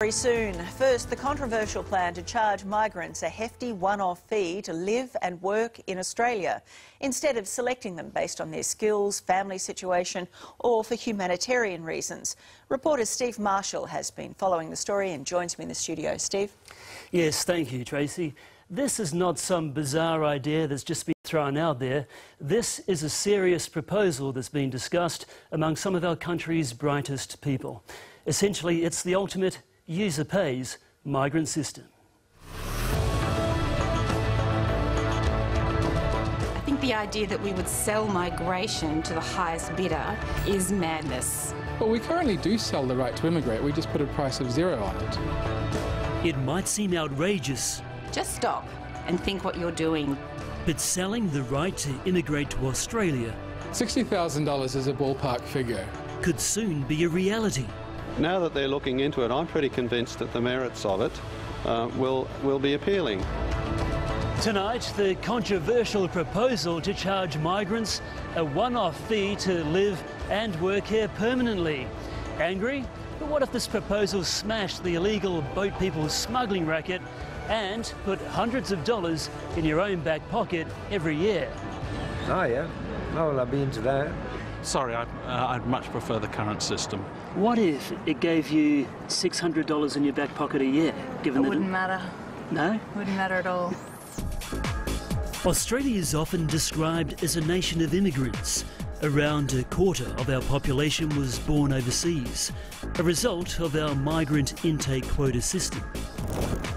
Very soon. First, the controversial plan to charge migrants a hefty one-off fee to live and work in Australia, instead of selecting them based on their skills, family situation or for humanitarian reasons. Reporter Steve Marshall has been following the story and joins me in the studio. Steve? Yes, thank you, Tracy. This is not some bizarre idea that's just been thrown out there. This is a serious proposal that's been discussed among some of our country's brightest people. Essentially, it's the ultimate user pays migrant system. I think the idea that we would sell migration to the highest bidder is madness. Well, we currently do sell the right to immigrate. We just put a price of $0 on it. It might seem outrageous. Just stop and think what you're doing. But selling the right to immigrate to Australia $60,000 is a ballpark figure. could soon be a reality. Now that they're looking into it, I'm pretty convinced that the merits of it will be appealing. Tonight, the controversial proposal to charge migrants a one-off fee to live and work here permanently. Angry? But what if this proposal smashed the illegal boat people smuggling racket and put hundreds of dollars in your own back pocket every year? Oh yeah, oh well, I'd be into that. Sorry, I'd much prefer the current system. What if it gave you $600 in your back pocket a year? Given It wouldn't matter. No? Wouldn't matter at all. Australia is often described as a nation of immigrants. Around a quarter of our population was born overseas, a result of our migrant intake quota system.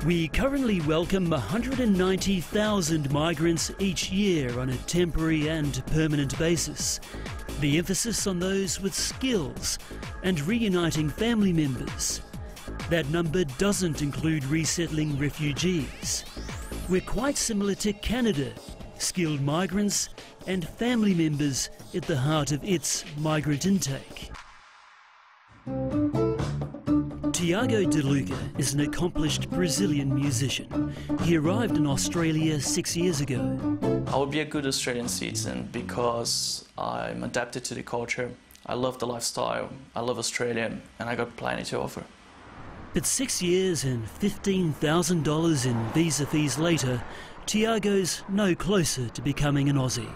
We currently welcome 190,000 migrants each year on a temporary and permanent basis. The emphasis on those with skills and reuniting family members. That number doesn't include resettling refugees. We're quite similar to Canada, skilled migrants and family members at the heart of its migrant intake. Tiago De Luca is an accomplished Brazilian musician. He arrived in Australia 6 years ago. I would be a good Australian citizen because I'm adapted to the culture, I love the lifestyle, I love Australia, and I got plenty to offer. But 6 years and $15,000 in visa fees later, Tiago's no closer to becoming an Aussie.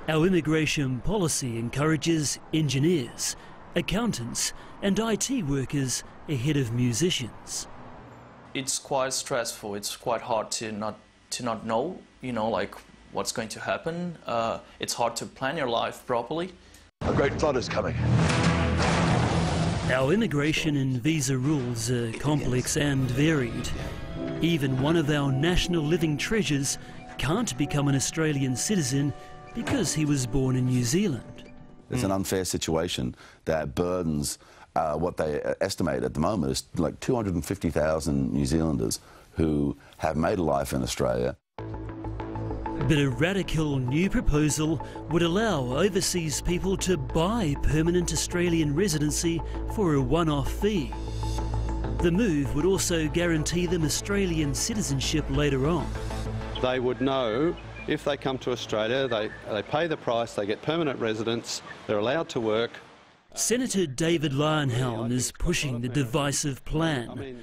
Our immigration policy encourages engineers, accountants and IT workers ahead of musicians. It's quite stressful, it's quite hard to not know, like what's going to happen. It's hard to plan your life properly. A great flood is coming. Our immigration and visa rules are complex and varied. Even one of our national living treasures can't become an Australian citizen because he was born in New Zealand. It's an unfair situation that burdens what they estimate at the moment is like 250,000 New Zealanders who have made a life in Australia. But a radical new proposal would allow overseas people to buy permanent Australian residency for a one-off fee. The move would also guarantee them Australian citizenship later on. They would know if they come to Australia, they pay the price, they get permanent residence, they're allowed to work. Senator David Leyonhjelm is pushing the divisive plan.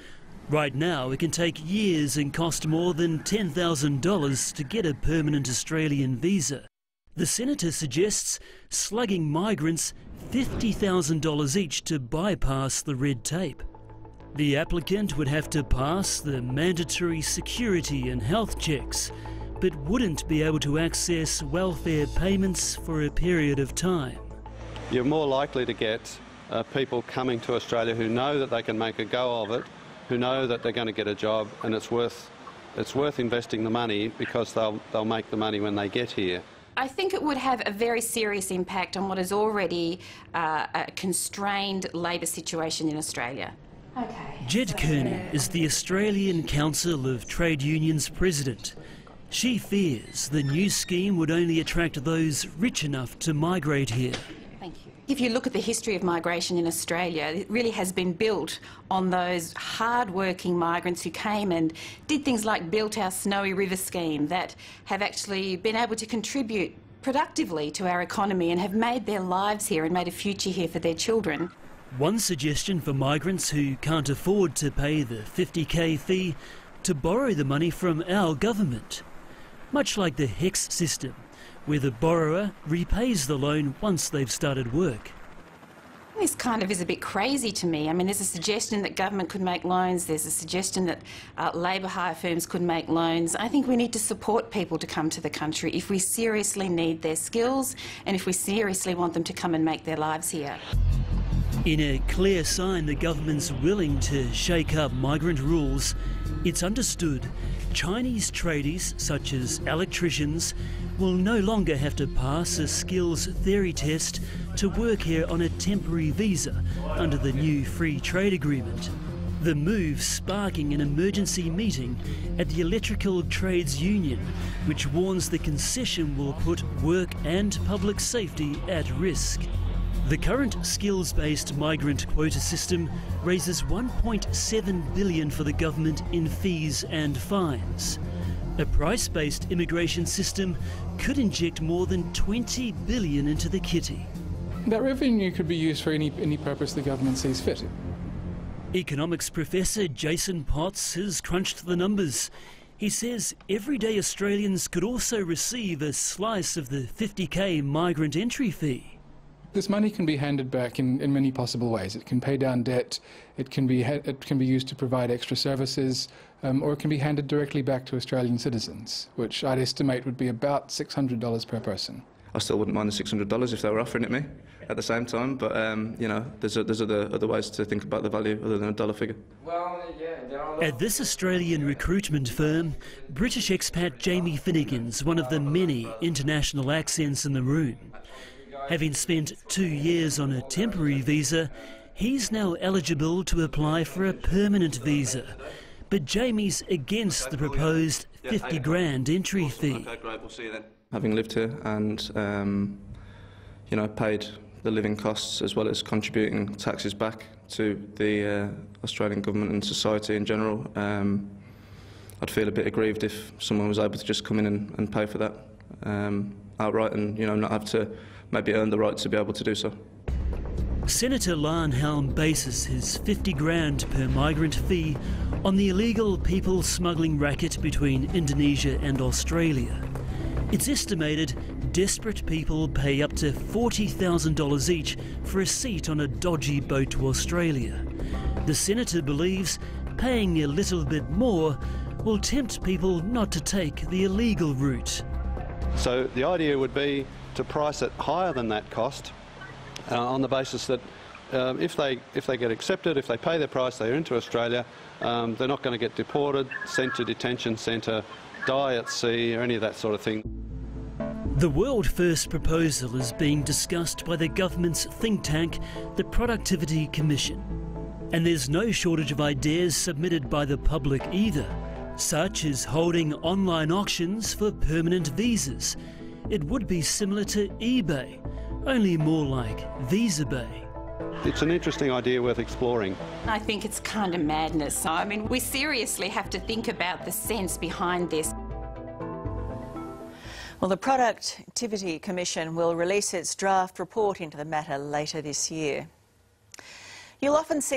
Right now, it can take years and cost more than $10,000 to get a permanent Australian visa. The senator suggests slugging migrants $50,000 each to bypass the red tape. The applicant would have to pass the mandatory security and health checks, but wouldn't be able to access welfare payments for a period of time. You're more likely to get people coming to Australia who know that they can make a go of it, who know that they're going to get a job, and it's worth investing the money because they'll make the money when they get here. I think it would have a very serious impact on what is already a constrained labour situation in Australia. Okay. Jed Kearney is the Australian Council of Trade Unions president. She fears the new scheme would only attract those rich enough to migrate here. Thank you. If you look at the history of migration in Australia, it really has been built on those hard-working migrants who came and did things like built our Snowy River scheme that have actually been able to contribute productively to our economy and have made their lives here and made a future here for their children. One suggestion for migrants who can't afford to pay the 50k fee, to borrow the money from our government. Much like the HEX system, where the borrower repays the loan once they've started work. This kind of is a bit crazy to me. I mean, there's a suggestion that government could make loans, there's a suggestion that labour hire firms could make loans. I think we need to support people to come to the country if we seriously need their skills and if we seriously want them to come and make their lives here. In a clear sign the government's willing to shake up migrant rules, it's understood Chinese tradies, such as electricians, will no longer have to pass a skills theory test to work here on a temporary visa under the new free trade agreement. The move sparking an emergency meeting at the Electrical Trades Union, which warns the concession will put work and public safety at risk. The current skills-based migrant quota system raises $1.7 billion for the government in fees and fines. A price-based immigration system could inject more than $20 billion into the kitty. That revenue could be used for any purpose the government sees fit. Economics professor Jason Potts has crunched the numbers. He says everyday Australians could also receive a slice of the 50k migrant entry fee. This money can be handed back in many possible ways. It can pay down debt, it can be used to provide extra services, or it can be handed directly back to Australian citizens, which I'd estimate would be about $600 per person. I still wouldn't mind the $600 if they were offering it me at the same time, but you know, there's other ways to think about the value other than a dollar figure. At this Australian recruitment firm, British expat Jamie Finnegan's one of the many international accents in the room. Having spent 2 years on a temporary visa, he's now eligible to apply for a permanent visa. But Jamie's against the proposed 50 grand entry fee. Okay, great, we'll see you then. Having lived here and you know, paid the living costs as well as contributing taxes back to the Australian government and society in general, I'd feel a bit aggrieved if someone was able to just come in and pay for that outright and, you know, not have to maybe earn the right to be able to do so. Senator Leyonhjelm bases his 50 grand per migrant fee on the illegal people smuggling racket between Indonesia and Australia. It's estimated desperate people pay up to $40,000 each for a seat on a dodgy boat to Australia. The senator believes paying a little bit more will tempt people not to take the illegal route. So the idea would be to price it higher than that cost on the basis that if they get accepted, if they pay their price, they're into Australia, they're not going to get deported, sent to detention centre, die at sea or any of that sort of thing. The world-first proposal is being discussed by the government's think tank, the Productivity Commission. And there's no shortage of ideas submitted by the public either, such as holding online auctions for permanent visas. It would be similar to eBay, only more like VisaBay. It's an interesting idea worth exploring. I think it's kind of madness. I mean, we seriously have to think about the sense behind this. Well, the Productivity Commission will release its draft report into the matter later this year. You'll often see